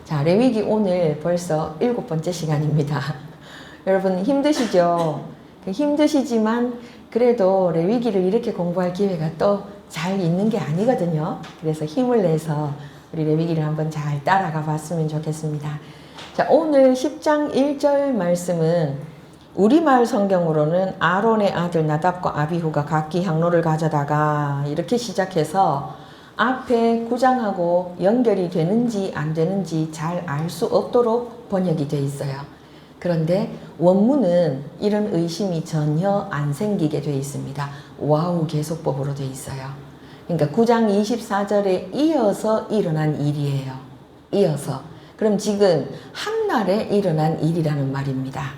자, 레위기 오늘 벌써 7번째 시간입니다. 여러분 힘드시죠? 힘드시지만 그래도 레위기를 이렇게 공부할 기회가 또 잘 있는 게 아니거든요. 그래서 힘을 내서 우리 레위기를 한번 잘 따라가 봤으면 좋겠습니다. 자, 오늘 10장 1절 말씀은 우리말 성경으로는 아론의 아들 나답과 아비후가 각기 향로를 가져다가 이렇게 시작해서 앞에 구장하고 연결이 되는지 안 되는지 잘 알 수 없도록 번역이 되어 있어요. 그런데 원문은 이런 의심이 전혀 안 생기게 되어 있습니다. 와우 계속법으로 되어 있어요. 그러니까 9장 24절에 이어서 일어난 일이에요. 이어서. 그럼 지금 한날에 일어난 일이라는 말입니다.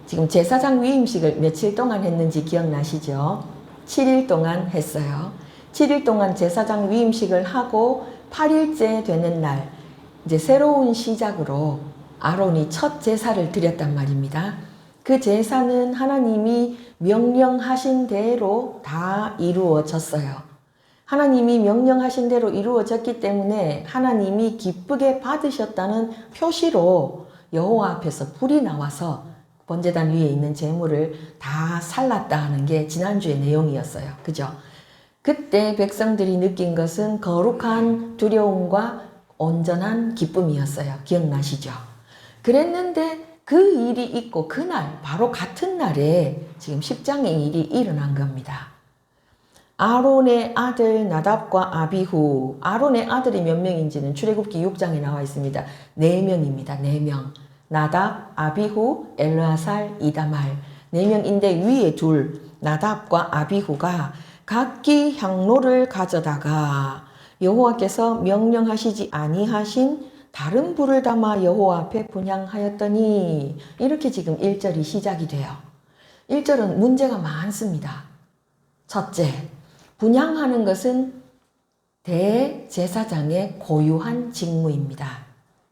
지금 제사장 위임식을 며칠 동안 했는지 기억나시죠? 7일 동안 했어요. 7일 동안 제사장 위임식을 하고 8일째 되는 날 이제 새로운 시작으로 아론이 첫 제사를 드렸단 말입니다. 그 제사는 하나님이 명령하신 대로 다 이루어졌어요. 하나님이 명령하신 대로 이루어졌기 때문에 하나님이 기쁘게 받으셨다는 표시로 여호와 앞에서 불이 나와서 번제단 위에 있는 제물을 다 살랐다 하는 게 지난주의 내용이었어요. 그죠? 그때 백성들이 느낀 것은 거룩한 두려움과 온전한 기쁨이었어요. 기억나시죠? 그랬는데 그 일이 있고 그날 바로 같은 날에 지금 10장의 일이 일어난 겁니다. 아론의 아들 나답과 아비후, 아론의 아들이 몇 명인지는 출애굽기 6장에 나와 있습니다. 4명입니다. 4명. 나답, 아비후, 엘르아살, 이다말. 4명인데 위에 둘, 나답과 아비후가 각기 향로를 가져다가 여호와께서 명령하시지 아니하신 다른 불을 담아 여호와 앞에 분향하였더니 이렇게 지금 1절이 시작이 돼요. 1절은 문제가 많습니다. 첫째, 분향하는 것은 대제사장의 고유한 직무입니다.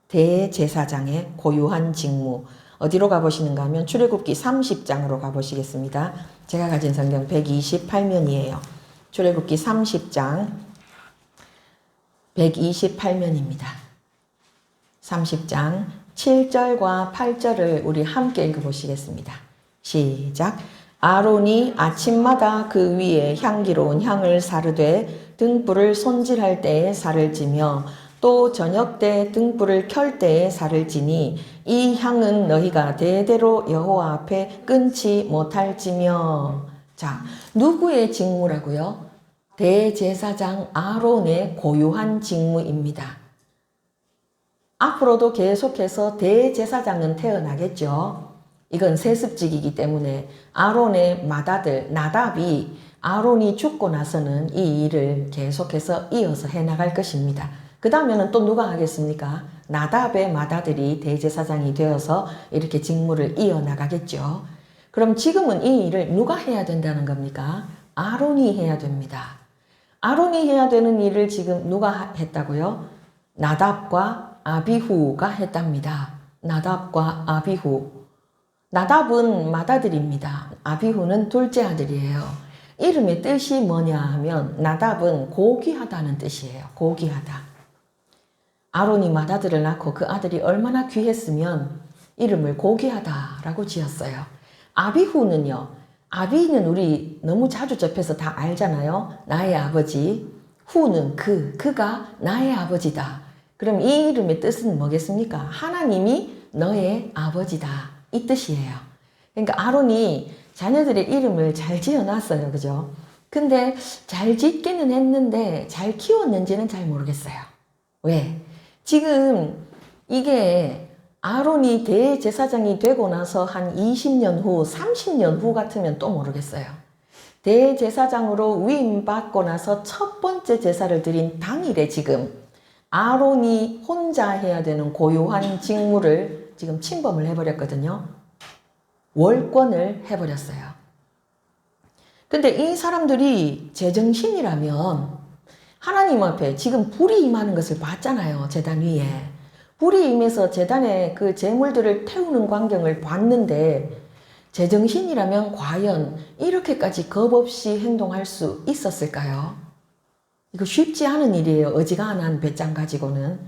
대제사장의 고유한 직무. 어디로 가보시는가 하면 출애굽기 30장으로 가보시겠습니다. 제가 가진 성경 128면이에요. 출애굽기 30장 128면입니다. 30장 7절과 8절을 우리 함께 읽어보시겠습니다. 시작. 아론이 아침마다 그 위에 향기로운 향을 사르되 등불을 손질할 때에 살을 찌며 또 저녁 때 등불을 켤 때에 살을 찌니 이 향은 너희가 대대로 여호와 앞에 끊지 못할지며. 자, 누구의 직무라고요? 대제사장 아론의 고유한 직무입니다. 앞으로도 계속해서 대제사장은 태어나겠죠. 이건 세습직이기 때문에 아론의 맏아들 나답이 아론이 죽고 나서는 이 일을 계속해서 이어서 해나갈 것입니다. 그 다음에는 또 누가 하겠습니까? 나답의 맏아들이 대제사장이 되어서 이렇게 직무를 이어나가겠죠. 그럼 지금은 이 일을 누가 해야 된다는 겁니까? 아론이 해야 됩니다. 아론이 해야 되는 일을 지금 누가 했다고요? 나답과 아비후가 했답니다. 나답과 아비후. 나답은 맏아들입니다. 아비후는 둘째 아들이에요. 이름의 뜻이 뭐냐 하면 나답은 고귀하다는 뜻이에요. 고귀하다. 아론이 맏아들을 낳고 그 아들이 얼마나 귀했으면 이름을 고귀하다라고 지었어요. 아비후는요. 아비는 우리 너무 자주 접해서 다 알잖아요. 나의 아버지. 후는 그가 나의 아버지다. 그럼 이 이름의 뜻은 뭐겠습니까? 하나님이 너의 아버지다. 이 뜻이에요. 그러니까 아론이 자녀들의 이름을 잘 지어놨어요. 그죠? 근데 잘 짓기는 했는데 잘 키웠는지는 잘 모르겠어요. 왜? 지금 이게 아론이 대제사장이 되고 나서 한 20년 후, 30년 후 같으면 또 모르겠어요. 대제사장으로 위임받고 나서 첫 번째 제사를 드린 당일에 지금 아론이 혼자 해야 되는 고유한 직무를 지금 침범을 해버렸거든요. 월권을 해버렸어요. 근데 이 사람들이 제정신이라면 하나님 앞에 지금 불이 임하는 것을 봤잖아요. 제단 위에. 불이 임해서 제단에 그 제물들을 태우는 광경을 봤는데 제정신이라면 과연 이렇게까지 겁없이 행동할 수 있었을까요? 이거 쉽지 않은 일이에요. 어지간한 배짱 가지고는.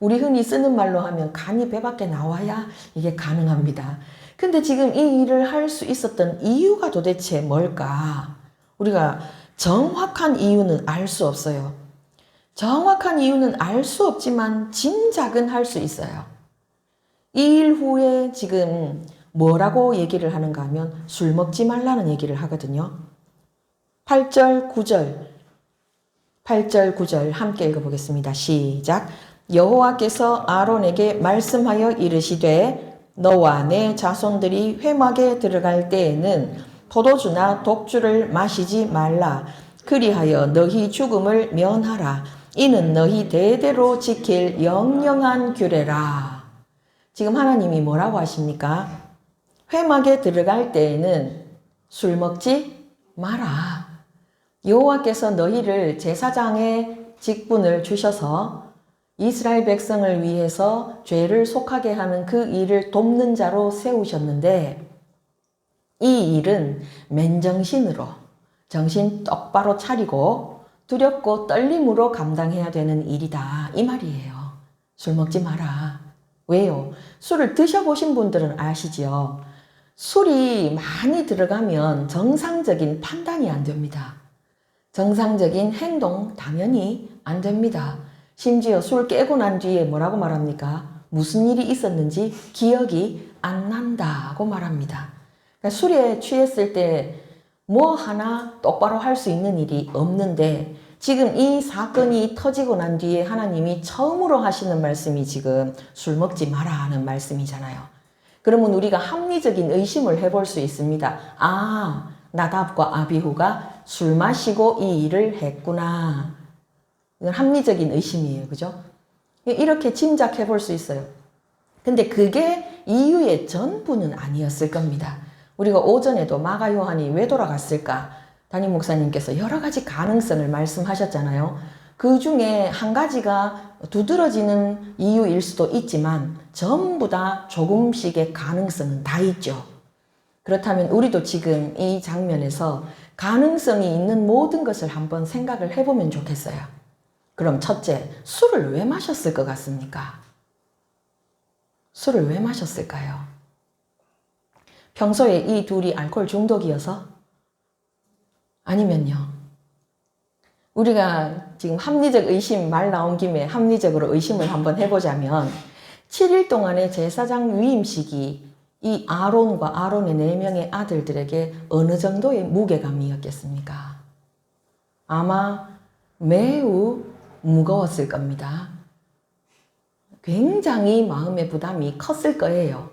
우리 흔히 쓰는 말로 하면 간이 배 밖에 나와야 이게 가능합니다. 근데 지금 이 일을 할 수 있었던 이유가 도대체 뭘까? 우리가 정확한 이유는 알 수 없어요. 정확한 이유는 알 수 없지만 짐작은 할 수 있어요. 이 일 후에 지금 뭐라고 얘기를 하는가 하면 술 먹지 말라는 얘기를 하거든요. 8절, 9절. 8절, 9절 함께 읽어보겠습니다. 시작. 여호와께서 아론에게 말씀하여 이르시되 너와 내 자손들이 회막에 들어갈 때에는 포도주나 독주를 마시지 말라. 그리하여 너희 죽음을 면하라. 이는 너희 대대로 지킬 영영한 규례라. 지금 하나님이 뭐라고 하십니까? 회막에 들어갈 때에는 술 먹지 마라. 여호와께서 너희를 제사장의 직분을 주셔서 이스라엘 백성을 위해서 죄를 속하게 하는 그 일을 돕는 자로 세우셨는데 이 일은 맨정신으로 정신 똑바로 차리고 두렵고 떨림으로 감당해야 되는 일이다. 이 말이에요. 술 먹지 마라. 왜요? 술을 드셔보신 분들은 아시죠? 술이 많이 들어가면 정상적인 판단이 안 됩니다. 정상적인 행동 당연히 안 됩니다. 심지어 술 깨고 난 뒤에 뭐라고 말합니까? 무슨 일이 있었는지 기억이 안 난다고 말합니다. 그러니까 술에 취했을 때 뭐 하나 똑바로 할 수 있는 일이 없는데 지금 이 사건이 터지고 난 뒤에 하나님이 처음으로 하시는 말씀이 지금 술 먹지 마라 하는 말씀이잖아요. 그러면 우리가 합리적인 의심을 해볼 수 있습니다. 아, 나답과 아비후가 술 마시고 이 일을 했구나. 이건 합리적인 의심이에요. 그죠? 이렇게 짐작해 볼 수 있어요. 근데 그게 이유의 전부는 아니었을 겁니다. 우리가 오전에도 마가 요한이 왜 돌아갔을까? 담임 목사님께서 여러 가지 가능성을 말씀하셨잖아요. 그 중에 한 가지가 두드러지는 이유일 수도 있지만 전부 다 조금씩의 가능성은 다 있죠. 그렇다면 우리도 지금 이 장면에서 가능성이 있는 모든 것을 한번 생각을 해보면 좋겠어요. 그럼 첫째, 술을 왜 마셨을 것 같습니까? 술을 왜 마셨을까요? 평소에 이 둘이 알코올 중독이어서? 아니면요. 우리가 지금 합리적 의심 말 나온 김에 합리적으로 의심을 한번 해보자면 7일 동안의 제사장 위임식이 이 아론과 아론의 4명의 아들들에게 어느 정도의 무게감이었겠습니까? 아마 매우 무거웠을 겁니다. 굉장히 마음의 부담이 컸을 거예요.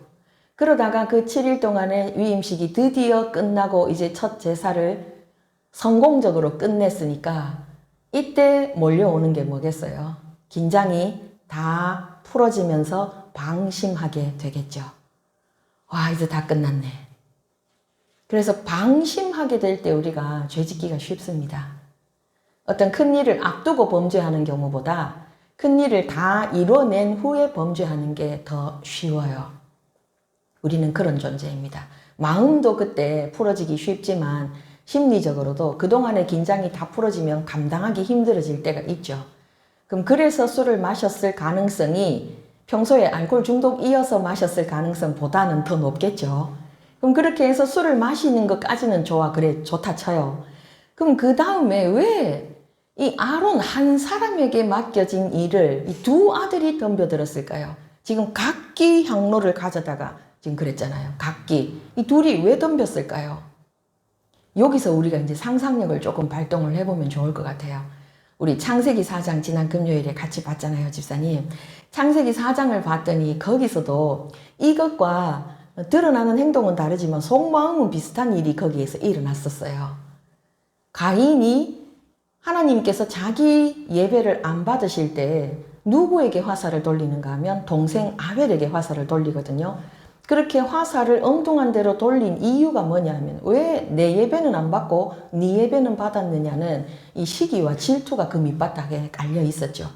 그러다가 그 7일 동안의 위임식이 드디어 끝나고 이제 첫 제사를 성공적으로 끝냈으니까 이때 몰려오는 게 뭐겠어요? 긴장이 다 풀어지면서 방심하게 되겠죠. 와, 이제 다 끝났네. 그래서 방심하게 될 때 우리가 죄짓기가 쉽습니다. 어떤 큰 일을 앞두고 범죄하는 경우보다 큰 일을 다 이뤄낸 후에 범죄하는 게 더 쉬워요. 우리는 그런 존재입니다. 마음도 그때 풀어지기 쉽지만 심리적으로도 그동안의 긴장이 다 풀어지면 감당하기 힘들어질 때가 있죠. 그럼 그래서 술을 마셨을 가능성이 평소에 알코올 중독이어서 마셨을 가능성보다는 더 높겠죠. 그럼 그렇게 해서 술을 마시는 것까지는 좋아. 그래, 좋다 쳐요. 그럼 그 다음에 왜 이 아론 한 사람에게 맡겨진 일을 이 두 아들이 덤벼들었을까요? 지금 각기 향로를 가져다가 지금 그랬잖아요. 각기. 이 둘이 왜 덤볐을까요? 여기서 우리가 이제 상상력을 조금 발동을 해보면 좋을 것 같아요. 우리 창세기 4장 지난 금요일에 같이 봤잖아요, 집사님. 창세기 4장을 봤더니 거기서도 이것과 드러나는 행동은 다르지만 속마음은 비슷한 일이 거기에서 일어났었어요. 가인이 하나님께서 자기 예배를 안 받으실 때 누구에게 화살을 돌리는가 하면 동생 아벨에게 화살을 돌리거든요. 그렇게 화살을 엉뚱한 대로 돌린 이유가 뭐냐면 왜 내 예배는 안 받고 네 예배는 받았느냐는 이 시기와 질투가 그 밑바닥에 깔려 있었죠.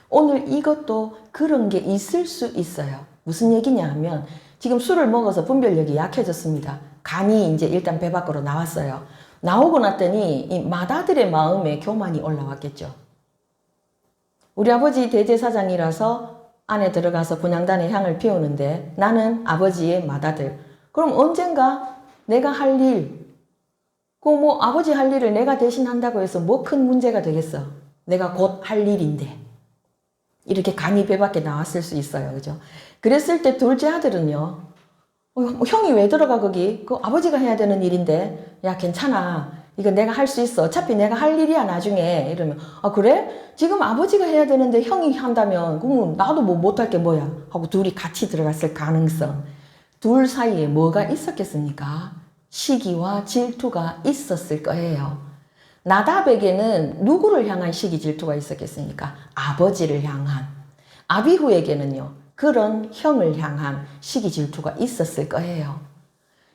오늘 이것도 그런 게 있을 수 있어요. 무슨 얘기냐 하면 지금 술을 먹어서 분별력이 약해졌습니다. 간이 이제 일단 배 밖으로 나왔어요. 나오고 났더니 이 맏아들의 마음에 교만이 올라왔겠죠. 우리 아버지 대제사장이라서 안에 들어가서 분향단의 향을 피우는데 나는 아버지의 맏아들. 그럼 언젠가 내가 할 일, 그 뭐 아버지 할 일을 내가 대신 한다고 해서 뭐 큰 문제가 되겠어. 내가 곧 할 일인데. 이렇게 간이 배 밖에 나왔을 수 있어요. 그죠? 그랬을 때 둘째 아들은요. 형이 왜 들어가 거기? 그 아버지가 해야 되는 일인데. 야 괜찮아. 이거 내가 할 수 있어. 어차피 내가 할 일이야 나중에. 이러면 아 그래? 지금 아버지가 해야 되는데 형이 한다면 그럼 나도 뭐 못할 게 뭐야? 하고 둘이 같이 들어갔을 가능성. 둘 사이에 뭐가 있었겠습니까? 시기와 질투가 있었을 거예요. 나답에게는 누구를 향한 시기 질투가 있었겠습니까? 아버지를 향한. 아비후에게는요. 그런 형을 향한 시기 질투가 있었을 거예요.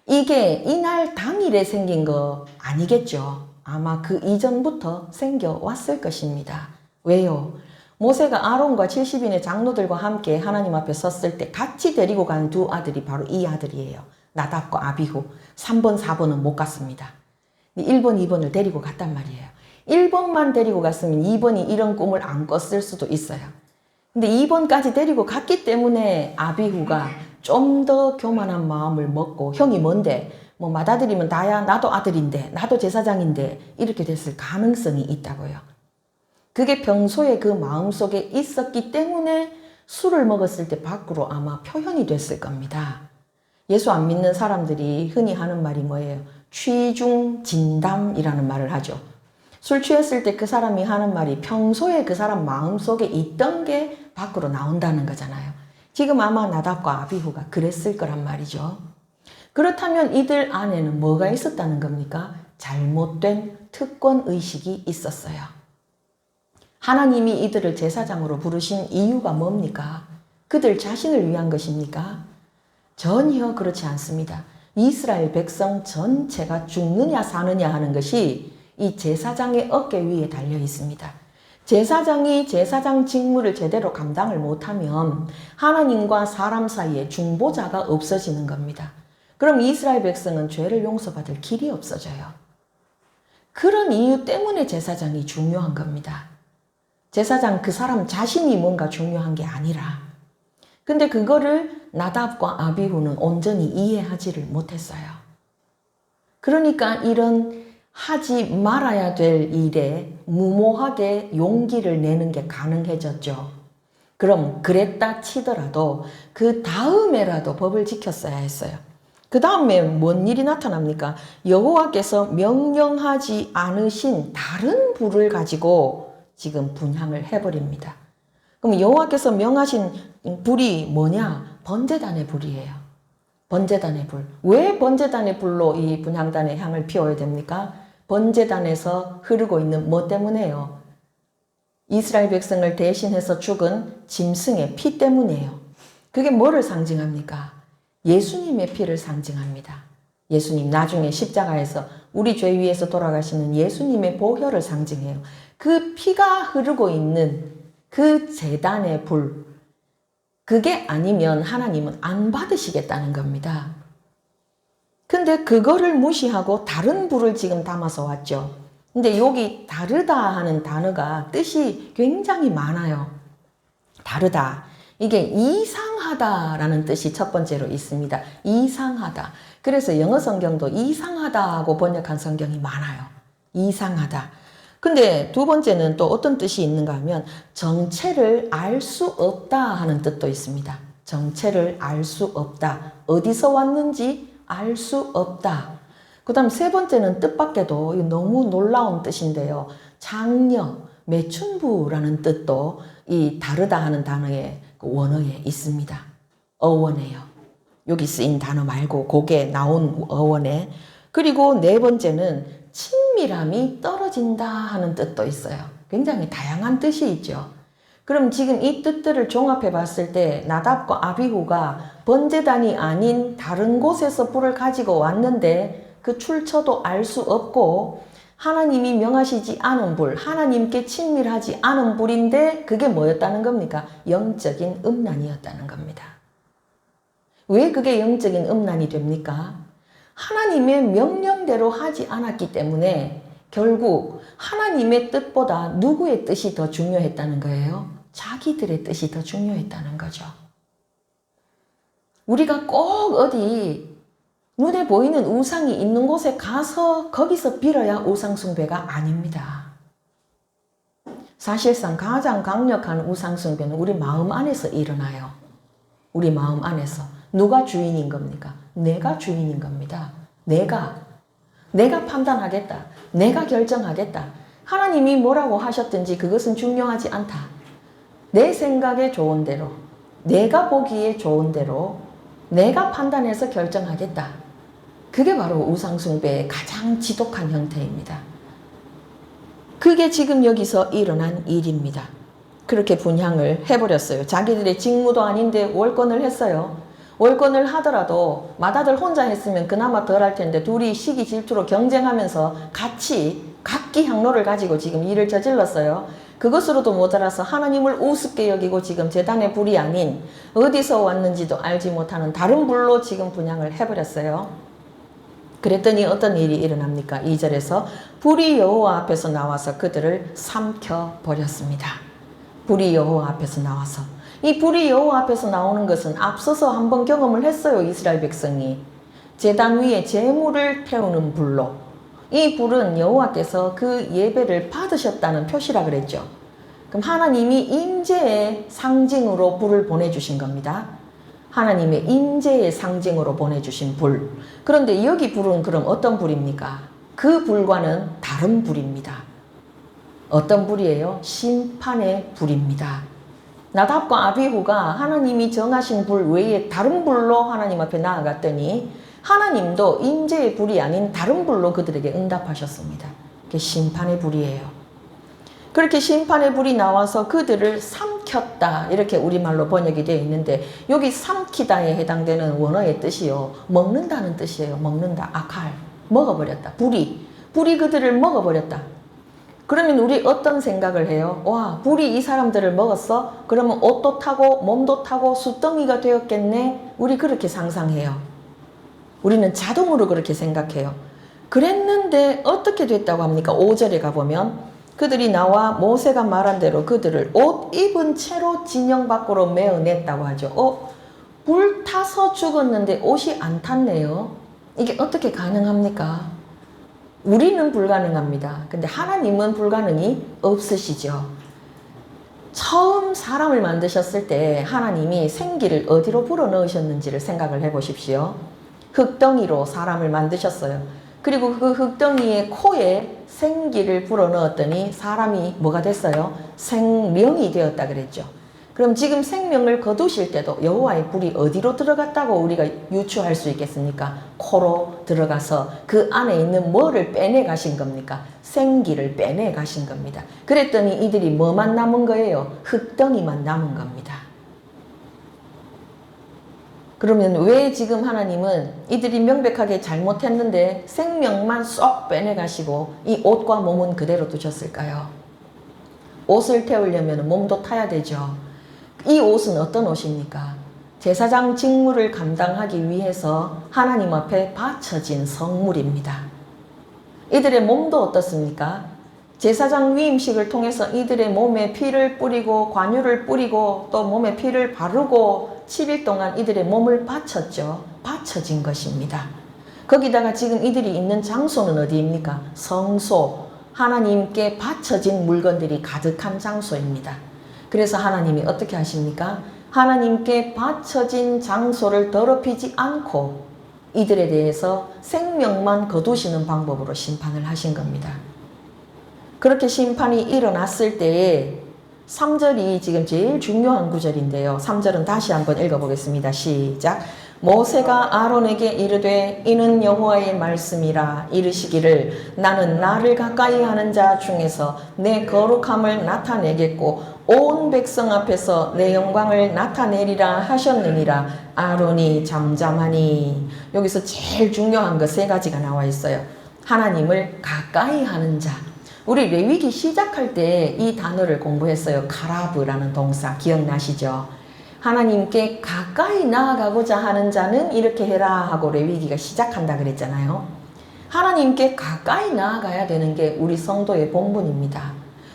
이게 이날 당일에 생긴 거 아니겠죠. 아마 그 이전부터 생겨왔을 것입니다. 왜요? 모세가 아론과 70인의 장로들과 함께 하나님 앞에 섰을 때 같이 데리고 간 두 아들이 바로 이 아들이에요. 나답과 아비후. 3번, 4번은 못 갔습니다. 1번, 2번을 데리고 갔단 말이에요. 1번만 데리고 갔으면 2번이 이런 꿈을 안 꿨을 수도 있어요. 근데 2번까지 데리고 갔기 때문에 아비후가 좀 더 교만한 마음을 먹고 형이 뭔데 뭐 맏아들이면 나야 나도 아들인데 나도 제사장인데 이렇게 됐을 가능성이 있다고요. 그게 평소에 그 마음속에 있었기 때문에 술을 먹었을 때 밖으로 아마 표현이 됐을 겁니다. 예수 안 믿는 사람들이 흔히 하는 말이 뭐예요? 취중진담이라는 말을 하죠. 술 취했을 때 그 사람이 하는 말이 평소에 그 사람 마음속에 있던 게 밖으로 나온다는 거잖아요. 지금 아마 나답과 아비후가 그랬을 거란 말이죠. 그렇다면 이들 안에는 뭐가 있었다는 겁니까? 잘못된 특권의식이 있었어요. 하나님이 이들을 제사장으로 부르신 이유가 뭡니까? 그들 자신을 위한 것입니까? 전혀 그렇지 않습니다. 이스라엘 백성 전체가 죽느냐 사느냐 하는 것이 이 제사장의 어깨 위에 달려 있습니다. 제사장이 제사장 직무를 제대로 감당을 못하면 하나님과 사람 사이에 중보자가 없어지는 겁니다. 그럼 이스라엘 백성은 죄를 용서받을 길이 없어져요. 그런 이유 때문에 제사장이 중요한 겁니다. 제사장 그 사람 자신이 뭔가 중요한 게 아니라. 근데 그거를 나답과 아비후는 온전히 이해하지를 못했어요. 그러니까 이런 하지 말아야 될 일에 무모하게 용기를 내는 게 가능해졌죠. 그럼 그랬다 치더라도 그 다음에라도 법을 지켰어야 했어요. 그 다음에 뭔 일이 나타납니까? 여호와께서 명령하지 않으신 다른 불을 가지고 지금 분향을 해버립니다. 그럼 여호와께서 명하신 불이 뭐냐? 번제단의 불이에요. 번제단의 불. 왜 번제단의 불로 이 분향단의 향을 피워야 됩니까? 번제단에서 흐르고 있는 뭐 때문에요? 이스라엘 백성을 대신해서 죽은 짐승의 피 때문이에요. 그게 뭐를 상징합니까? 예수님의 피를 상징합니다. 예수님 나중에 십자가에서 우리 죄 위에서 돌아가시는 예수님의 보혈을 상징해요. 그 피가 흐르고 있는 그 제단의 불, 그게 아니면 하나님은 안 받으시겠다는 겁니다. 근데 그거를 무시하고 다른 불을 지금 담아서 왔죠. 근데 여기 다르다 하는 단어가 뜻이 굉장히 많아요. 다르다. 이게 이상하다라는 뜻이 첫 번째로 있습니다. 이상하다. 그래서 영어 성경도 이상하다고 번역한 성경이 많아요. 이상하다. 근데 두 번째는 또 어떤 뜻이 있는가 하면 정체를 알 수 없다 하는 뜻도 있습니다. 정체를 알 수 없다. 어디서 왔는지 알 수 없다. 그 다음 세 번째는 뜻밖에도 너무 놀라운 뜻인데요. 장려, 매춘부라는 뜻도 이 다르다 하는 단어의 원어에 있습니다. 어원에요. 여기 쓰인 단어 말고 그게 나온 어원에. 그리고 네 번째는 친밀함이 떨어진다 하는 뜻도 있어요. 굉장히 다양한 뜻이 있죠. 그럼 지금 이 뜻들을 종합해 봤을 때 나답과 아비후가 번제단이 아닌 다른 곳에서 불을 가지고 왔는데 그 출처도 알 수 없고 하나님이 명하시지 않은 불, 하나님께 친밀하지 않은 불인데 그게 뭐였다는 겁니까? 영적인 음란이었다는 겁니다. 왜 그게 영적인 음란이 됩니까? 하나님의 명령대로 하지 않았기 때문에 결국 하나님의 뜻보다 누구의 뜻이 더 중요했다는 거예요? 자기들의 뜻이 더 중요했다는 거죠. 우리가 꼭 어디 눈에 보이는 우상이 있는 곳에 가서 거기서 빌어야 우상숭배가 아닙니다. 사실상 가장 강력한 우상숭배는 우리 마음 안에서 일어나요. 우리 마음 안에서. 누가 주인인 겁니까? 내가 주인인 겁니다. 내가 판단하겠다. 내가 결정하겠다. 하나님이 뭐라고 하셨든지 그것은 중요하지 않다. 내 생각에 좋은 대로, 내가 보기에 좋은 대로, 내가 판단해서 결정하겠다. 그게 바로 우상숭배의 가장 지독한 형태입니다. 그게 지금 여기서 일어난 일입니다. 그렇게 분향을 해버렸어요. 자기들의 직무도 아닌데 월권을 했어요. 월권을 하더라도 맏아들 혼자 했으면 그나마 덜 할 텐데 둘이 시기 질투로 경쟁하면서 같이 각기 향로를 가지고 지금 일을 저질렀어요. 그것으로도 모자라서 하나님을 우습게 여기고 지금 제단의 불이 아닌 어디서 왔는지도 알지 못하는 다른 불로 지금 분향을 해버렸어요. 그랬더니 어떤 일이 일어납니까? 2절에서 불이 여호와 앞에서 나와서 그들을 삼켜버렸습니다. 불이 여호와 앞에서 나와서. 이 불이 여호와 앞에서 나오는 것은 앞서서 한번 경험을 했어요. 이스라엘 백성이. 제단 위에 제물을 태우는 불로. 이 불은 여호와께서 그 예배를 받으셨다는 표시라 그랬죠. 그럼 하나님이 임재의 상징으로 불을 보내주신 겁니다. 하나님의 임재의 상징으로 보내주신 불. 그런데 여기 불은 그럼 어떤 불입니까? 그 불과는 다른 불입니다. 어떤 불이에요? 심판의 불입니다. 나답과 아비후가 하나님이 정하신 불 외에 다른 불로 하나님 앞에 나아갔더니 하나님도 임재의 불이 아닌 다른 불로 그들에게 응답하셨습니다. 그게 심판의 불이에요. 그렇게 심판의 불이 나와서 그들을 삼켰다. 이렇게 우리말로 번역이 되어 있는데 여기 삼키다에 해당되는 원어의 뜻이요. 먹는다는 뜻이에요. 먹는다. 아칼. 먹어버렸다. 불이 그들을 먹어버렸다. 그러면 우리 어떤 생각을 해요? 와, 불이 이 사람들을 먹었어? 그러면 옷도 타고 몸도 타고 숫덩이가 되었겠네? 우리 그렇게 상상해요. 우리는 자동으로 그렇게 생각해요. 그랬는데 어떻게 됐다고 합니까? 5절에 가보면 그들이 나와 모세가 말한 대로 그들을 옷 입은 채로 진영 밖으로 메어냈다고 하죠. 불 타서 죽었는데 옷이 안 탔네요. 이게 어떻게 가능합니까? 우리는 불가능합니다. 근데 하나님은 불가능이 없으시죠. 처음 사람을 만드셨을 때 하나님이 생기를 어디로 불어넣으셨는지를 생각을 해보십시오. 흙덩이로 사람을 만드셨어요. 그리고 그 흙덩이의 코에 생기를 불어넣었더니 사람이 뭐가 됐어요? 생명이 되었다 그랬죠. 그럼 지금 생명을 거두실 때도 여호와의 불이 어디로 들어갔다고 우리가 유추할 수 있겠습니까? 코로 들어가서 그 안에 있는 뭐를 빼내 가신 겁니까? 생기를 빼내 가신 겁니다. 그랬더니 이들이 뭐만 남은 거예요? 흙덩이만 남은 겁니다. 그러면 왜 지금 하나님은 이들이 명백하게 잘못했는데 생명만 쏙 빼내 가시고 이 옷과 몸은 그대로 두셨을까요? 옷을 태우려면 몸도 타야 되죠. 이 옷은 어떤 옷입니까? 제사장 직무를 감당하기 위해서 하나님 앞에 바쳐진 성물입니다. 이들의 몸도 어떻습니까? 제사장 위임식을 통해서 이들의 몸에 피를 뿌리고 관유를 뿌리고 또 몸에 피를 바르고 7일 동안 이들의 몸을 바쳤죠. 바쳐진 것입니다. 거기다가 지금 이들이 있는 장소는 어디입니까? 성소, 하나님께 바쳐진 물건들이 가득한 장소입니다. 그래서 하나님이 어떻게 하십니까? 하나님께 바쳐진 장소를 더럽히지 않고 이들에 대해서 생명만 거두시는 방법으로 심판을 하신 겁니다. 그렇게 심판이 일어났을 때에 3절이 지금 제일 중요한 구절인데요. 3절은 다시 한번 읽어보겠습니다. 시작. 모세가 아론에게 이르되 이는 여호와의 말씀이라 이르시기를 나는 나를 가까이 하는 자 중에서 내 거룩함을 나타내겠고 온 백성 앞에서 내 영광을 나타내리라 하셨느니라. 아론이 잠잠하니. 여기서 제일 중요한 거 세 가지가 나와 있어요. 하나님을 가까이 하는 자. 우리 레위기 시작할 때 이 단어를 공부했어요. 카라브라는 동사 기억나시죠? 하나님께 가까이 나아가고자 하는 자는 이렇게 해라 하고 레위기가 시작한다 그랬잖아요. 하나님께 가까이 나아가야 되는 게 우리 성도의 본분입니다.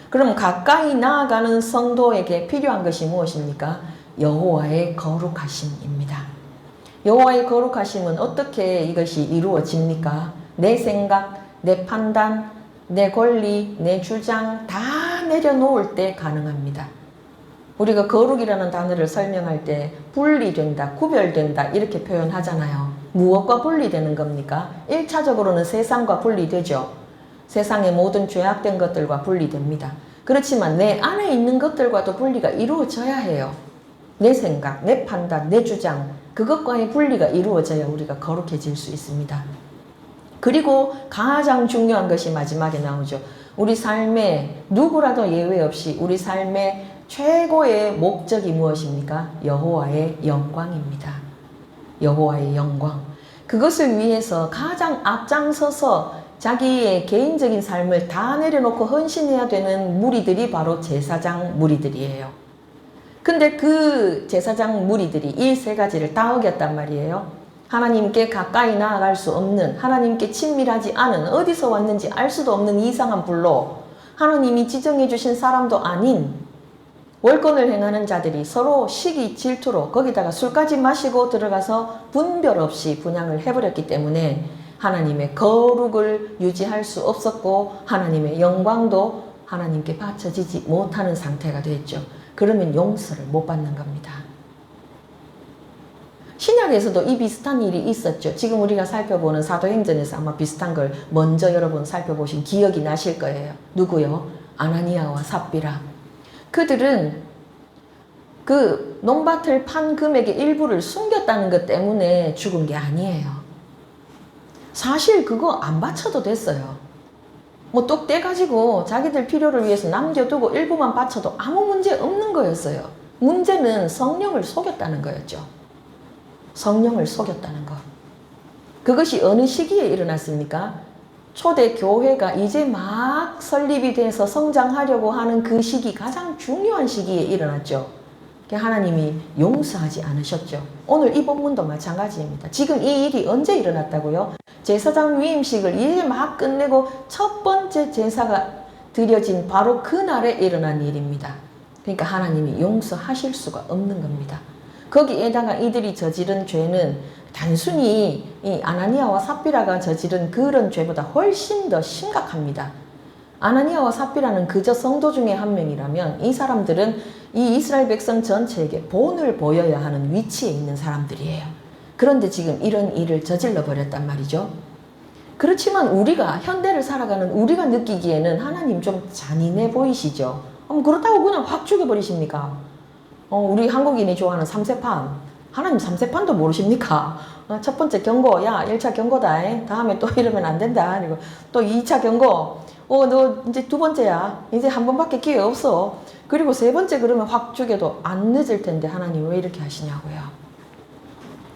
그럼 가까이 나아가는 성도에게 필요한 것이 무엇입니까? 여호와의 거룩하심입니다. 여호와의 거룩하심은 어떻게 이것이 이루어집니까? 내 생각, 내 판단, 내 권리, 내 주장 다 내려놓을 때 가능합니다. 우리가 거룩이라는 단어를 설명할 때 분리된다, 구별된다 이렇게 표현하잖아요. 무엇과 분리되는 겁니까? 1차적으로는 세상과 분리되죠. 세상의 모든 죄악된 것들과 분리됩니다. 그렇지만 내 안에 있는 것들과도 분리가 이루어져야 해요. 내 생각, 내 판단, 내 주장 그것과의 분리가 이루어져야 우리가 거룩해질 수 있습니다. 그리고 가장 중요한 것이 마지막에 나오죠. 우리 삶에 누구라도 예외 없이 우리 삶의 최고의 목적이 무엇입니까? 여호와의 영광입니다. 여호와의 영광. 그것을 위해서 가장 앞장서서 자기의 개인적인 삶을 다 내려놓고 헌신해야 되는 무리들이 바로 제사장 무리들이에요. 근데 그 제사장 무리들이 이 세 가지를 다 어겼단 말이에요. 하나님께 가까이 나아갈 수 없는, 하나님께 친밀하지 않은, 어디서 왔는지 알 수도 없는 이상한 불로 하나님이 지정해 주신 사람도 아닌 월권을 행하는 자들이 서로 시기 질투로 거기다가 술까지 마시고 들어가서 분별 없이 분향을 해버렸기 때문에 하나님의 거룩을 유지할 수 없었고 하나님의 영광도 하나님께 바쳐지지 못하는 상태가 됐죠. 그러면 용서를 못 받는 겁니다. 신약에서도 이 비슷한 일이 있었죠. 지금 우리가 살펴보는 사도행전에서 아마 비슷한 걸 먼저 여러분 살펴보신 기억이 나실 거예요. 누구요? 아나니아와 삽비라. 그들은 그 논밭을 판 금액의 일부를 숨겼다는 것 때문에 죽은 게 아니에요. 사실 그거 안 바쳐도 됐어요. 뭐 똑 떼가지고 자기들 필요를 위해서 남겨두고 일부만 바쳐도 아무 문제 없는 거였어요. 문제는 성령을 속였다는 거였죠. 성령을 속였다는 것. 그것이 어느 시기에 일어났습니까? 초대 교회가 이제 막 설립이 돼서 성장하려고 하는 그 시기, 가장 중요한 시기에 일어났죠. 하나님이 용서하지 않으셨죠. 오늘 이 본문도 마찬가지입니다. 지금 이 일이 언제 일어났다고요? 제사장 위임식을 이제 막 끝내고 첫 번째 제사가 드려진 바로 그날에 일어난 일입니다. 그러니까 하나님이 용서하실 수가 없는 겁니다. 거기에다가 이들이 저지른 죄는 단순히 이 아나니아와 삽비라가 저지른 그런 죄보다 훨씬 더 심각합니다. 아나니아와 삽비라는 그저 성도 중에 한 명이라면 이 사람들은 이 이스라엘 백성 전체에게 본을 보여야 하는 위치에 있는 사람들이에요. 그런데 지금 이런 일을 저질러 버렸단 말이죠. 그렇지만 우리가 현대를 살아가는 우리가 느끼기에는 하나님 좀 잔인해 보이시죠. 그렇다고 그냥 확 죽여버리십니까? 우리 한국인이 좋아하는 삼세판. 하나님 삼세판도 모르십니까? 첫 번째 경고, 야 1차 경고다. 다음에 또 이러면 안 된다. 그리고 또 2차 경고, 너 이제 두 번째야. 이제 한 번밖에 기회 없어. 그리고 세 번째 그러면 확 죽여도 안 늦을 텐데 하나님 왜 이렇게 하시냐고요.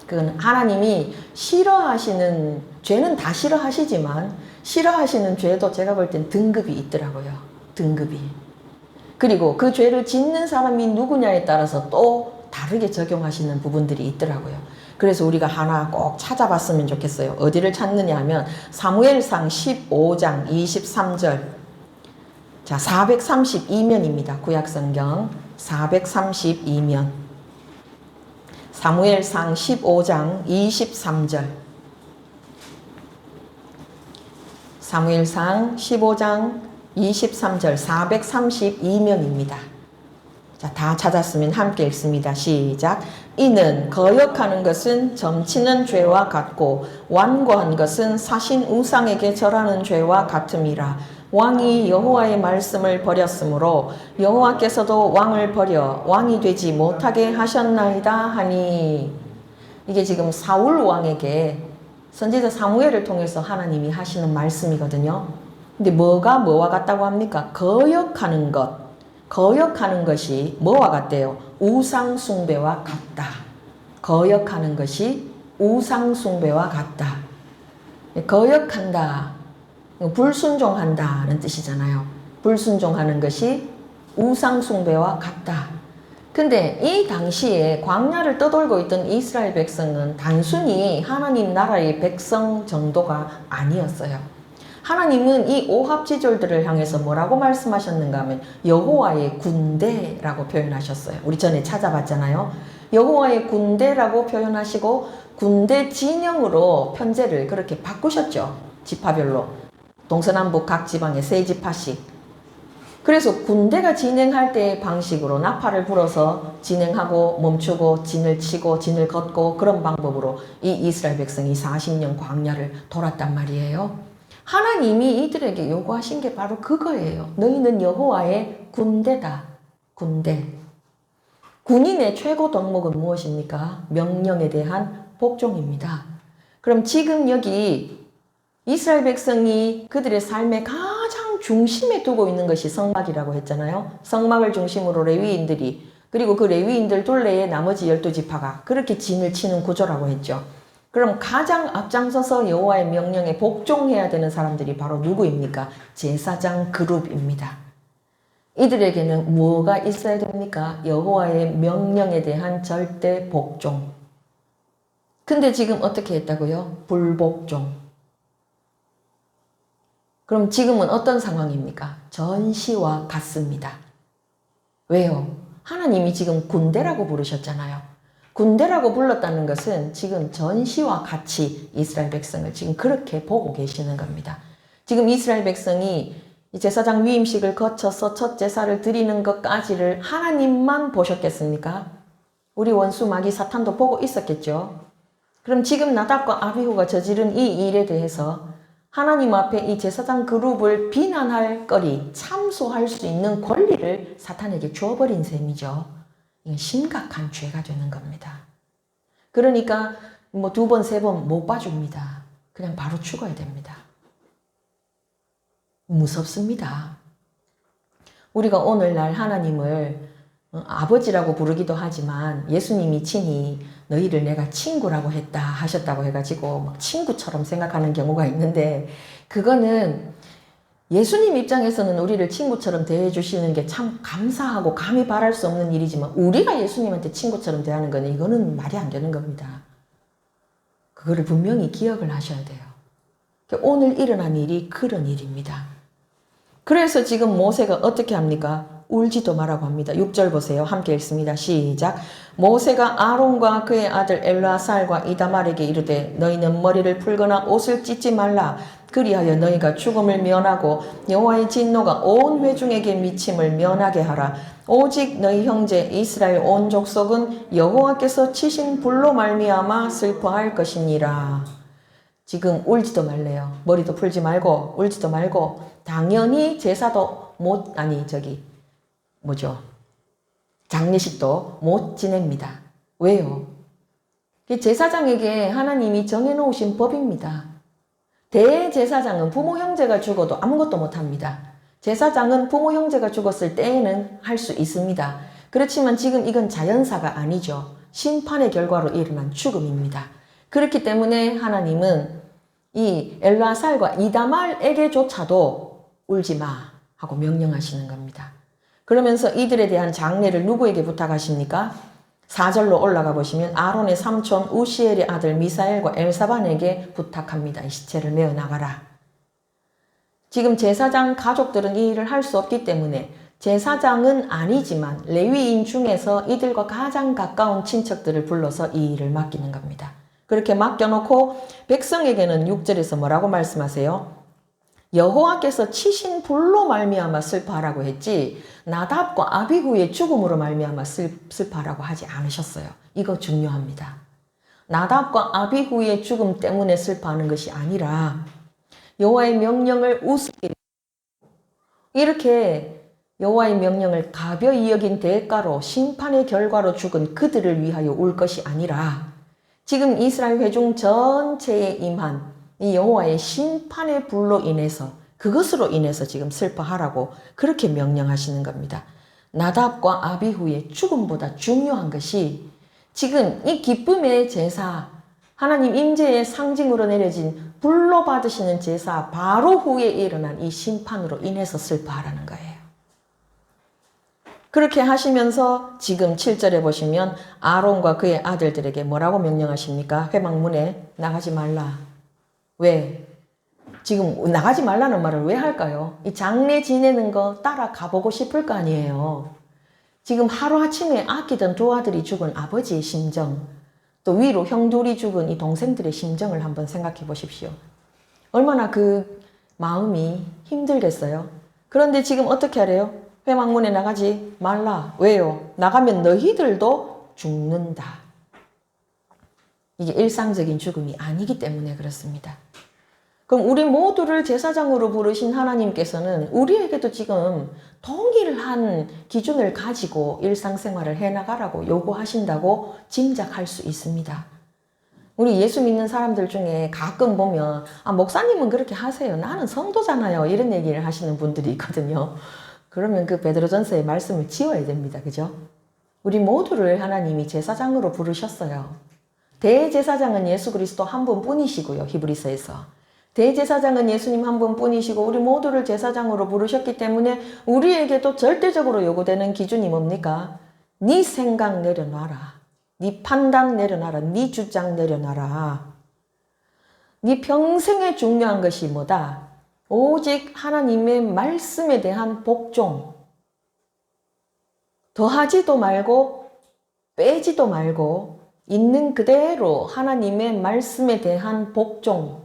그건 하나님이 싫어하시는 죄는 다 싫어하시지만 싫어하시는 죄도 제가 볼 땐 등급이 있더라고요. 등급이. 그리고 그 죄를 짓는 사람이 누구냐에 따라서 또 다르게 적용하시는 부분들이 있더라고요. 그래서 우리가 하나 꼭 찾아봤으면 좋겠어요. 어디를 찾느냐 하면 사무엘상 15장 23절. 자, 432면입니다. 구약성경 432면. 사무엘상 15장 23절. 사무엘상 15장 23절 432면입니다. 자, 다 찾았으면 함께 읽습니다. 시작. 이는 거역하는 것은 점치는 죄와 같고 완고한 것은 사신 우상에게 절하는 죄와 같음이라. 왕이 여호와의 말씀을 버렸으므로 여호와께서도 왕을 버려 왕이 되지 못하게 하셨나이다 하니. 이게 지금 사울 왕에게 선지자 사무엘을 통해서 하나님이 하시는 말씀이거든요. 근데 뭐가 뭐와 같다고 합니까? 거역하는 것. 거역하는 것이 뭐와 같대요? 우상 숭배와 같다. 거역하는 것이 우상 숭배와 같다. 거역한다. 불순종한다는 뜻이잖아요. 불순종하는 것이 우상 숭배와 같다. 근데 이 당시에 광야를 떠돌고 있던 이스라엘 백성은 단순히 하나님 나라의 백성 정도가 아니었어요. 하나님은 이 오합지졸들을 향해서 뭐라고 말씀하셨는가 하면 여호와의 군대라고 표현하셨어요. 우리 전에 찾아봤잖아요. 여호와의 군대라고 표현하시고 군대 진영으로 편제를 그렇게 바꾸셨죠. 지파별로. 동서남북 각 지방에 세 지파씩. 그래서 군대가 진행할 때의 방식으로 나팔을 불어서 진행하고 멈추고 진을 치고 진을 걷고 그런 방법으로 이 이스라엘 백성이 40년 광야를 돌았단 말이에요. 하나님이 이들에게 요구하신 게 바로 그거예요. 너희는 여호와의 군대다. 군대. 군인의 최고 덕목은 무엇입니까? 명령에 대한 복종입니다. 그럼 지금 여기 이스라엘 백성이 그들의 삶의 가장 중심에 두고 있는 것이 성막이라고 했잖아요. 성막을 중심으로 레위인들이 그리고 그 레위인들 둘레에 나머지 12지파가 그렇게 진을 치는 구조라고 했죠. 그럼 가장 앞장서서 여호와의 명령에 복종해야 되는 사람들이 바로 누구입니까? 제사장 그룹입니다. 이들에게는 뭐가 있어야 됩니까? 여호와의 명령에 대한 절대 복종. 근데 지금 어떻게 했다고요? 불복종. 그럼 지금은 어떤 상황입니까? 전시와 같습니다. 왜요? 하나님이 지금 군대라고 부르셨잖아요. 군대라고 불렀다는 것은 지금 전시와 같이 이스라엘 백성을 지금 그렇게 보고 계시는 겁니다. 지금 이스라엘 백성이 제사장 위임식을 거쳐서 첫 제사를 드리는 것까지를 하나님만 보셨겠습니까? 우리 원수 마귀 사탄도 보고 있었겠죠. 그럼 지금 나답과 아비후가 저지른 이 일에 대해서 하나님 앞에 이 제사장 그룹을 비난할 거리, 참소할 수 있는 권리를 사탄에게 주어버린 셈이죠. 이건 심각한 죄가 되는 겁니다. 그러니까 뭐 2번, 3번 못 봐줍니다. 그냥 바로 죽어야 됩니다. 무섭습니다. 우리가 오늘날 하나님을 아버지라고 부르기도 하지만 예수님이 친히 너희를 내가 친구라고 했다 하셨다고 해가지고 막 친구처럼 생각하는 경우가 있는데 그거는 예수님 입장에서는 우리를 친구처럼 대해주시는 게 참 감사하고 감히 바랄 수 없는 일이지만 우리가 예수님한테 친구처럼 대하는 거는 이거는 말이 안 되는 겁니다. 그거를 분명히 기억을 하셔야 돼요. 오늘 일어난 일이 그런 일입니다. 그래서 지금 모세가 어떻게 합니까? 울지도 말라고 합니다. 6절 보세요. 함께 읽습니다. 시작. 모세가 아론과 그의 아들 엘르아살과 이다말에게 이르되 너희는 머리를 풀거나 옷을 찢지 말라. 그리하여 너희가 죽음을 면하고 여호와의 진노가 온 회중에게 미침을 면하게 하라. 오직 너희 형제 이스라엘 온 족속은 여호와께서 치신 불로 말미암아 슬퍼할 것이니라. 지금 울지도 말래요. 머리도 풀지 말고 울지도 말고 당연히 제사도 장례식도 못 지냅니다. 왜요? 제사장에게 하나님이 정해놓으신 법입니다. 대제사장은 부모 형제가 죽어도 아무것도 못합니다. 제사장은 부모 형제가 죽었을 때에는 할 수 있습니다. 그렇지만 지금 이건 자연사가 아니죠. 심판의 결과로 일어난 죽음입니다. 그렇기 때문에 하나님은 이 엘르아살과 이다말에게조차도 울지 마 하고 명령하시는 겁니다. 그러면서 이들에 대한 장례를 누구에게 부탁하십니까? 4절로 올라가 보시면 아론의 삼촌 우시엘의 아들 미사엘과 엘사반에게 부탁합니다. 이 시체를 메어 나가라. 지금 제사장 가족들은 이 일을 할 수 없기 때문에 제사장은 아니지만 레위인 중에서 이들과 가장 가까운 친척들을 불러서 이 일을 맡기는 겁니다. 그렇게 맡겨놓고 백성에게는 6절에서 뭐라고 말씀하세요? 여호와께서 치신 불로 말미암아 슬퍼하라고 했지 나답과 아비후의 죽음으로 말미암아 슬퍼하라고 하지 않으셨어요. 이거 중요합니다. 나답과 아비후의 죽음 때문에 슬퍼하는 것이 아니라 여호와의 명령을 우습게 이렇게 여호와의 명령을 가벼이 여긴 대가로 심판의 결과로 죽은 그들을 위하여 울 것이 아니라 지금 이스라엘 회중 전체에 임한 이 여호와의 심판의 불로 인해서 그것으로 인해서 지금 슬퍼하라고 그렇게 명령하시는 겁니다. 나답과 아비후의 죽음보다 중요한 것이 지금 이 기쁨의 제사 하나님 임재의 상징으로 내려진 불로 받으시는 제사 바로 후에 일어난 이 심판으로 인해서 슬퍼하라는 거예요. 그렇게 하시면서 지금 7절에 보시면 아론과 그의 아들들에게 뭐라고 명령하십니까? 회막문에 나가지 말라. 왜? 지금 나가지 말라는 말을 왜 할까요? 이 장례 지내는 거 따라 가보고 싶을 거 아니에요. 지금 하루아침에 아끼던 두 아들이 죽은 아버지의 심정, 또 위로 형 둘이 죽은 이 동생들의 심정을 한번 생각해 보십시오. 얼마나 그 마음이 힘들겠어요. 그런데 지금 어떻게 하래요? 회막문에 나가지 말라. 왜요? 나가면 너희들도 죽는다. 이게 일상적인 죽음이 아니기 때문에 그렇습니다. 그럼 우리 모두를 제사장으로 부르신 하나님께서는 우리에게도 지금 동일한 기준을 가지고 일상생활을 해나가라고 요구하신다고 짐작할 수 있습니다. 우리 예수 믿는 사람들 중에 가끔 보면 목사님은 그렇게 하세요. 나는 성도잖아요. 이런 얘기를 하시는 분들이 있거든요. 그러면 그 베드로전서의 말씀을 지워야 됩니다. 그죠? 우리 모두를 하나님이 제사장으로 부르셨어요. 대제사장은 예수 그리스도 한 분뿐이시고요. 히브리서에서. 대제사장은 예수님 한 분뿐이시고 우리 모두를 제사장으로 부르셨기 때문에 우리에게도 절대적으로 요구되는 기준이 뭡니까? 네 생각 내려놔라. 네 판단 내려놔라. 네 주장 내려놔라. 네 평생에 중요한 것이 뭐다? 오직 하나님의 말씀에 대한 복종. 더하지도 말고 빼지도 말고 있는 그대로 하나님의 말씀에 대한 복종.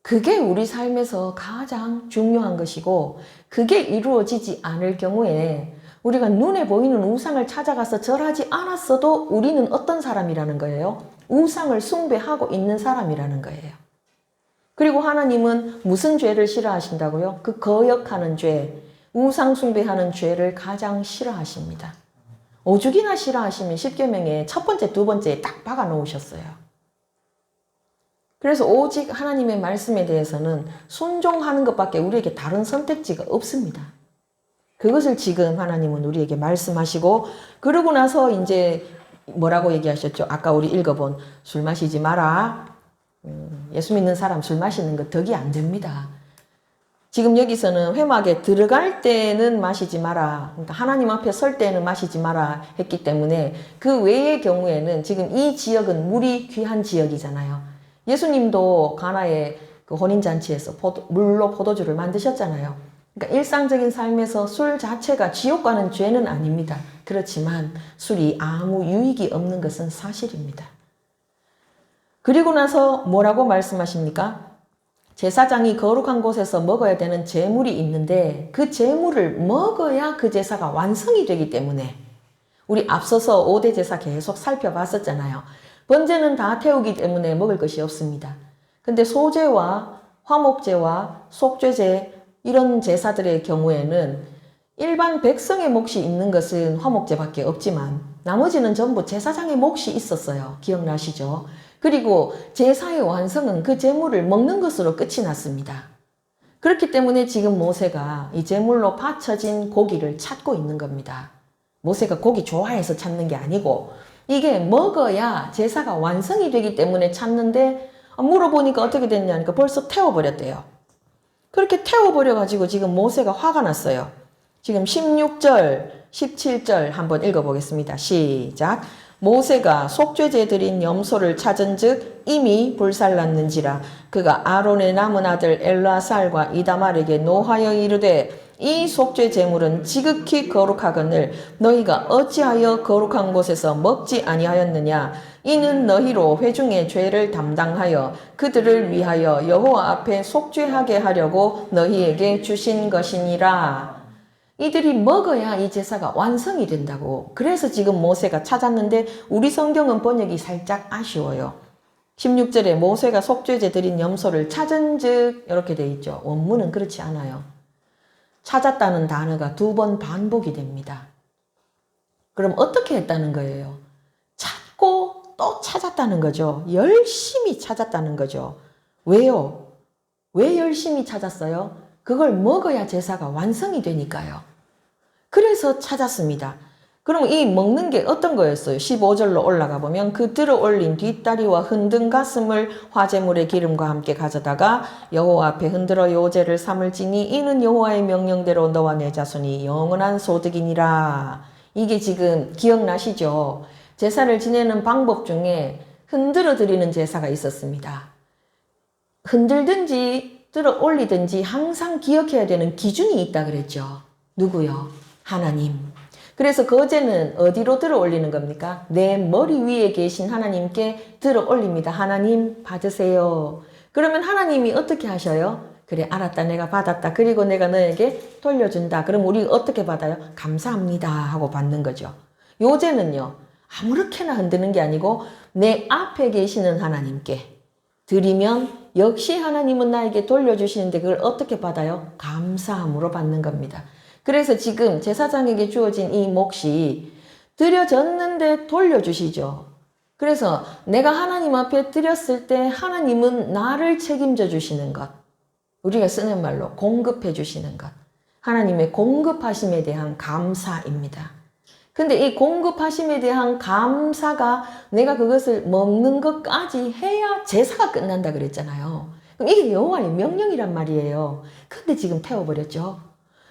그게 우리 삶에서 가장 중요한 것이고 그게 이루어지지 않을 경우에 우리가 눈에 보이는 우상을 찾아가서 절하지 않았어도 우리는 어떤 사람이라는 거예요? 우상을 숭배하고 있는 사람이라는 거예요. 그리고 하나님은 무슨 죄를 싫어하신다고요? 그 거역하는 죄, 우상 숭배하는 죄를 가장 싫어하십니다. 오죽이나 싫어하시면 십계명에 첫 번째, 두 번째에 딱 박아 놓으셨어요. 그래서 오직 하나님의 말씀에 대해서는 순종하는 것밖에 우리에게 다른 선택지가 없습니다. 그것을 지금 하나님은 우리에게 말씀하시고 그러고 나서 이제 뭐라고 얘기하셨죠? 아까 우리 읽어본 술 마시지 마라. 예수 믿는 사람 술 마시는 거 덕이 안 됩니다. 지금 여기서는 회막에 들어갈 때는 마시지 마라. 그러니까 하나님 앞에 설 때는 마시지 마라 했기 때문에 그 외의 경우에는 지금 이 지역은 물이 귀한 지역이잖아요. 예수님도 가나의 그 혼인잔치에서 물로 포도주를 만드셨잖아요. 그러니까 일상적인 삶에서 술 자체가 지옥 가는 죄는 아닙니다. 그렇지만 술이 아무 유익이 없는 것은 사실입니다. 그리고 나서 뭐라고 말씀하십니까? 제사장이 거룩한 곳에서 먹어야 되는 제물이 있는데 그 제물을 먹어야 그 제사가 완성이 되기 때문에 우리 앞서서 5대 제사 계속 살펴봤었잖아요. 번제는 다 태우기 때문에 먹을 것이 없습니다. 근데 소제와 화목제와 속죄제 이런 제사들의 경우에는 일반 백성의 몫이 있는 것은 화목제밖에 없지만 나머지는 전부 제사장의 몫이 있었어요. 기억나시죠? 그리고 제사의 완성은 그 제물을 먹는 것으로 끝이 났습니다. 그렇기 때문에 지금 모세가 이 제물로 바쳐진 고기를 찾고 있는 겁니다. 모세가 고기 좋아해서 찾는 게 아니고 이게 먹어야 제사가 완성이 되기 때문에 찾는데 물어보니까 어떻게 됐냐니까 벌써 태워버렸대요. 그렇게 태워버려가지고 지금 모세가 화가 났어요. 지금 16절, 17절 한번 읽어보겠습니다. 시작. 모세가 속죄제 드린 염소를 찾은 즉 이미 불살랐는지라 그가 아론의 남은 아들 엘라살과 이다말에게 노하여 이르되 이 속죄 제물은 지극히 거룩하거늘 너희가 어찌하여 거룩한 곳에서 먹지 아니하였느냐 이는 너희로 회중의 죄를 담당하여 그들을 위하여 여호와 앞에 속죄하게 하려고 너희에게 주신 것이니라. 이들이 먹어야 이 제사가 완성이 된다고. 그래서 지금 모세가 찾았는데 우리 성경은 번역이 살짝 아쉬워요. 16절에 모세가 속죄제 드린 염소를 찾은 즉 이렇게 돼 있죠. 원문은 그렇지 않아요. 찾았다는 단어가 2번 반복이 됩니다. 그럼 어떻게 했다는 거예요? 찾고 또 찾았다는 거죠. 열심히 찾았다는 거죠. 왜요? 왜 열심히 찾았어요? 그걸 먹어야 제사가 완성이 되니까요. 그래서 찾았습니다. 그럼 이 먹는 게 어떤 거였어요? 15절로 올라가 보면 그 들어 올린 뒷다리와 흔든 가슴을 화제물의 기름과 함께 가져다가 여호와 앞에 흔들어 요제를 삼을지니 이는 여호와의 명령대로 너와 내 자손이 영원한 소득이니라. 이게 지금 기억나시죠? 제사를 지내는 방법 중에 흔들어 드리는 제사가 있었습니다. 흔들든지 들어 올리든지 항상 기억해야 되는 기준이 있다 그랬죠. 누구요? 하나님. 그래서 거제는 어디로 들어 올리는 겁니까? 내 머리 위에 계신 하나님께 들어 올립니다. 하나님 받으세요. 그러면 하나님이 어떻게 하셔요? 그래, 알았다, 내가 받았다, 그리고 내가 너에게 돌려준다. 그럼 우리 어떻게 받아요? 감사합니다 하고 받는 거죠. 요제는요, 아무렇게나 흔드는 게 아니고 내 앞에 계시는 하나님께 드리면 역시 하나님은 나에게 돌려주시는데 그걸 어떻게 받아요? 감사함으로 받는 겁니다. 그래서 지금 제사장에게 주어진 이 몫이 드려졌는데 돌려주시죠. 그래서 내가 하나님 앞에 드렸을 때 하나님은 나를 책임져 주시는 것. 우리가 쓰는 말로 공급해 주시는 것. 하나님의 공급하심에 대한 감사입니다. 근데 이 공급하심에 대한 감사가 내가 그것을 먹는 것까지 해야 제사가 끝난다 그랬잖아요. 그럼 이게 여호와의 명령이란 말이에요. 근데 지금 태워버렸죠.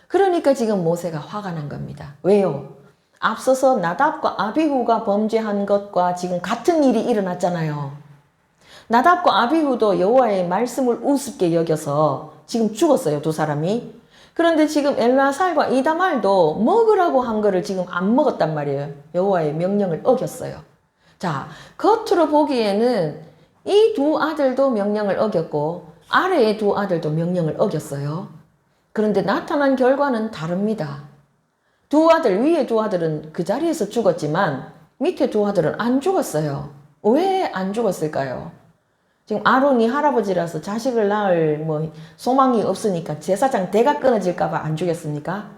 그러니까 지금 모세가 화가 난 겁니다. 왜요? 앞서서 나답과 아비후가 범죄한 것과 지금 같은 일이 일어났잖아요. 나답과 아비후도 여호와의 말씀을 우습게 여겨서 지금 죽었어요, 두 사람이. 그런데 지금 엘라살과 이다말도 먹으라고 한 거를 지금 안 먹었단 말이에요. 여호와의 명령을 어겼어요. 자, 겉으로 보기에는 이 두 아들도 명령을 어겼고 아래의 두 아들도 명령을 어겼어요. 그런데 나타난 결과는 다릅니다. 두 아들, 위에 두 아들은 그 자리에서 죽었지만 밑에 두 아들은 안 죽었어요. 왜 안 죽었을까요? 지금 아론이 할아버지라서 자식을 낳을 소망이 없으니까 제사장 대가 끊어질까봐 안 죽였습니까?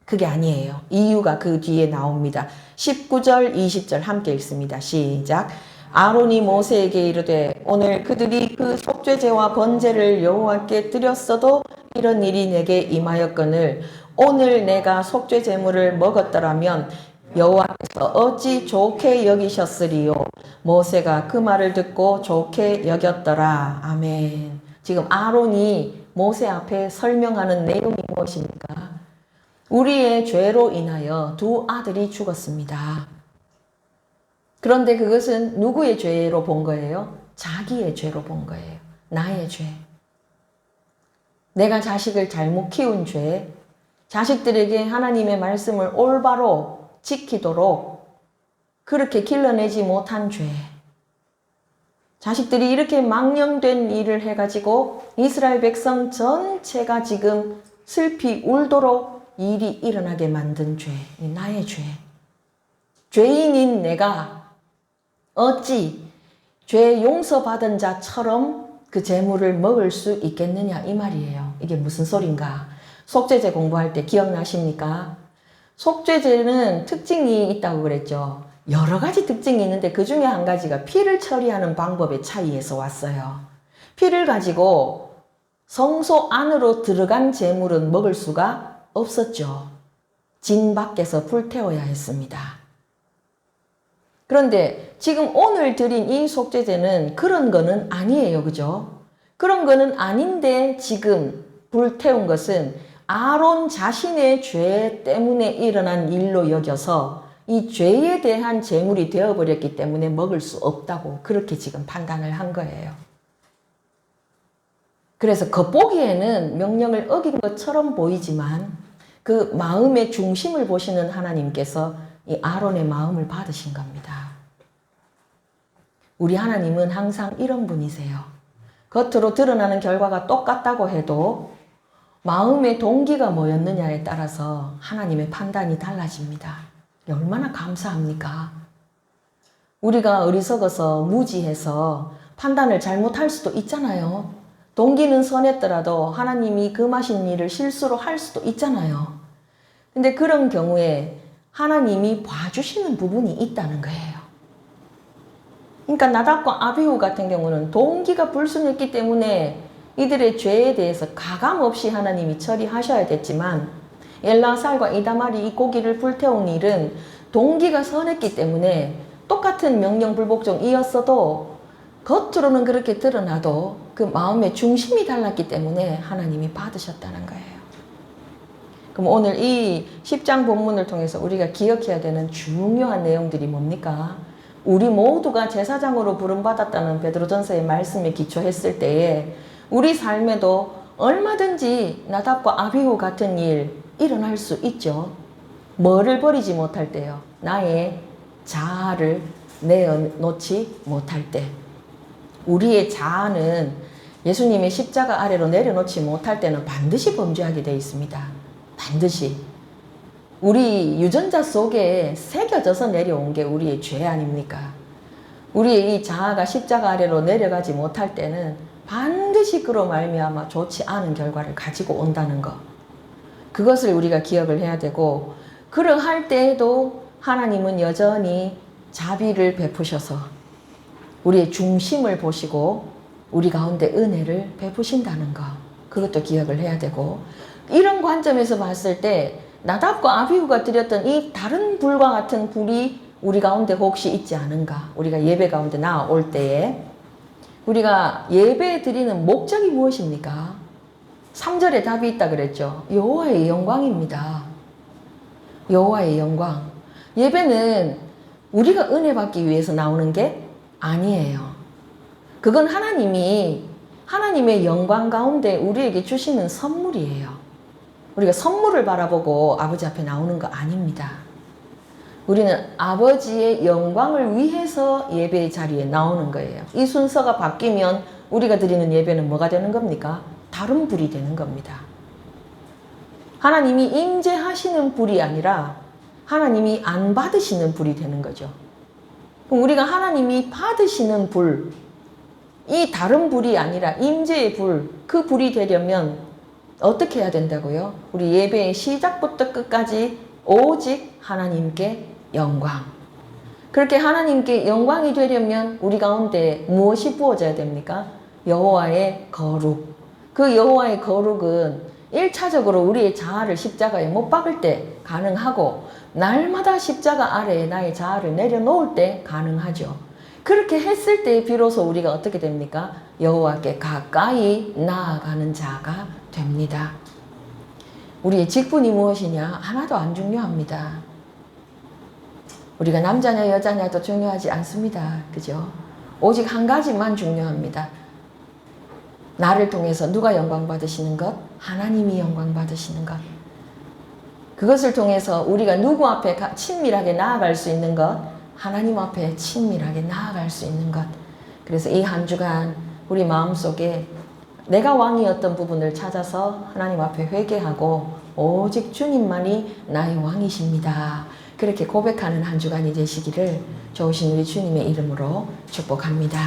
그게 아니에요. 이유가 그 뒤에 나옵니다. 19절, 20절 함께 읽습니다. 시작. 아론이 모세에게 이르되 오늘 그들이 그 속죄제와 번제를 여호와께 드렸어도 이런 일이 내게 임하였거늘 오늘 내가 속죄 제물을 먹었더라면 여호와께서 어찌 좋게 여기셨으리요. 모세가 그 말을 듣고 좋게 여겼더라. 아멘. 지금 아론이 모세 앞에 설명하는 내용이 무엇입니까? 우리의 죄로 인하여 두 아들이 죽었습니다. 그런데 그것은 누구의 죄로 본 거예요? 자기의 죄로 본 거예요. 나의 죄. 내가 자식을 잘못 키운 죄, 자식들에게 하나님의 말씀을 올바로 지키도록 그렇게 길러내지 못한 죄. 자식들이 이렇게 망령된 일을 해가지고 이스라엘 백성 전체가 지금 슬피 울도록 일이 일어나게 만든 죄. 나의 죄. 죄인인 내가 어찌 죄 용서받은 자처럼 그 재물을 먹을 수 있겠느냐 이 말이에요. 이게 무슨 소린가? 속죄제 공부할 때 기억나십니까? 속죄제는 특징이 있다고 그랬죠. 여러 가지 특징이 있는데 그 중에 한 가지가 피를 처리하는 방법의 차이에서 왔어요. 피를 가지고 성소 안으로 들어간 재물은 먹을 수가 없었죠. 진 밖에서 불태워야 했습니다. 그런데 지금 오늘 드린 이 속죄제는 그런 거는 아니에요. 그죠? 그런 거는 아닌데 지금 불태운 것은 아론 자신의 죄 때문에 일어난 일로 여겨서 이 죄에 대한 제물이 되어버렸기 때문에 먹을 수 없다고 그렇게 지금 판단을 한 거예요. 그래서 겉보기에는 명령을 어긴 것처럼 보이지만 그 마음의 중심을 보시는 하나님께서 이 아론의 마음을 받으신 겁니다. 우리 하나님은 항상 이런 분이세요. 겉으로 드러나는 결과가 똑같다고 해도 마음의 동기가 뭐였느냐에 따라서 하나님의 판단이 달라집니다. 얼마나 감사합니까? 우리가 어리석어서 무지해서 판단을 잘못할 수도 있잖아요. 동기는 선했더라도 하나님이 금하신 일을 실수로 할 수도 있잖아요. 근데 그런 경우에 하나님이 봐주시는 부분이 있다는 거예요. 그러니까 나답과 아비후 같은 경우는 동기가 불순했기 때문에 이들의 죄에 대해서 가감없이 하나님이 처리하셔야 됐지만 엘라살과 이다말이 이 고기를 불태운 일은 동기가 선했기 때문에 똑같은 명령 불복종이었어도 겉으로는 그렇게 드러나도 그 마음의 중심이 달랐기 때문에 하나님이 받으셨다는 거예요. 그럼 오늘 이 10장 본문을 통해서 우리가 기억해야 되는 중요한 내용들이 뭡니까? 우리 모두가 제사장으로 부름받았다는 베드로전서의 말씀에 기초했을 때에 우리 삶에도 얼마든지 나답과 아비후 같은 일 일어날 수 있죠. 뭐를 버리지 못할 때요? 나의 자아를 내어놓지 못할 때. 우리의 자아는 예수님의 십자가 아래로 내려놓지 못할 때는 반드시 범죄하게 되어 있습니다. 반드시. 우리 유전자 속에 새겨져서 내려온 게 우리의 죄 아닙니까? 우리의 이 자아가 십자가 아래로 내려가지 못할 때는 반드시 그로 말미암아 좋지 않은 결과를 가지고 온다는 것. 그것을 우리가 기억을 해야 되고, 그러할 때에도 하나님은 여전히 자비를 베푸셔서 우리의 중심을 보시고 우리 가운데 은혜를 베푸신다는 것. 그것도 기억을 해야 되고, 이런 관점에서 봤을 때 나답과 아비후가 드렸던 이 다른 불과 같은 불이 우리 가운데 혹시 있지 않은가? 우리가 예배 가운데 나올 때에 우리가 예배 드리는 목적이 무엇입니까? 3절에 답이 있다 그랬죠. 여호와의 영광입니다. 여호와의 영광. 예배는 우리가 은혜 받기 위해서 나오는 게 아니에요. 그건 하나님의 영광 가운데 우리에게 주시는 선물이에요. 우리가 선물을 바라보고 아버지 앞에 나오는 거 아닙니다. 우리는 아버지의 영광을 위해서 예배의 자리에 나오는 거예요. 이 순서가 바뀌면 우리가 드리는 예배는 뭐가 되는 겁니까? 다른 불이 되는 겁니다. 하나님이 임재하시는 불이 아니라 하나님이 안 받으시는 불이 되는 거죠. 그럼 우리가 하나님이 받으시는 불, 이 다른 불이 아니라 임재의 불, 그 불이 되려면 어떻게 해야 된다고요? 우리 예배의 시작부터 끝까지 오직 하나님께 영광. 그렇게 하나님께 영광이 되려면 우리 가운데 무엇이 부어져야 됩니까? 여호와의 거룩. 그 여호와의 거룩은 1차적으로 우리의 자아를 십자가에 못 박을 때 가능하고, 날마다 십자가 아래에 나의 자아를 내려놓을 때 가능하죠. 그렇게 했을 때 비로소 우리가 어떻게 됩니까? 여호와께 가까이 나아가는 자가 됩니다. 우리의 직분이 무엇이냐? 하나도 안 중요합니다. 우리가 남자냐 여자냐도 중요하지 않습니다. 그죠? 오직 한 가지만 중요합니다. 나를 통해서 누가 영광 받으시는 것? 하나님이 영광 받으시는 것. 그것을 통해서 우리가 누구 앞에 친밀하게 나아갈 수 있는 것? 하나님 앞에 친밀하게 나아갈 수 있는 것. 그래서 이 한 주간 우리 마음속에 내가 왕이었던 부분을 찾아서 하나님 앞에 회개하고 오직 주님만이 나의 왕이십니다. 그렇게 고백하는 한 주간이 되시기를 좋으신 우리 주님의 이름으로 축복합니다.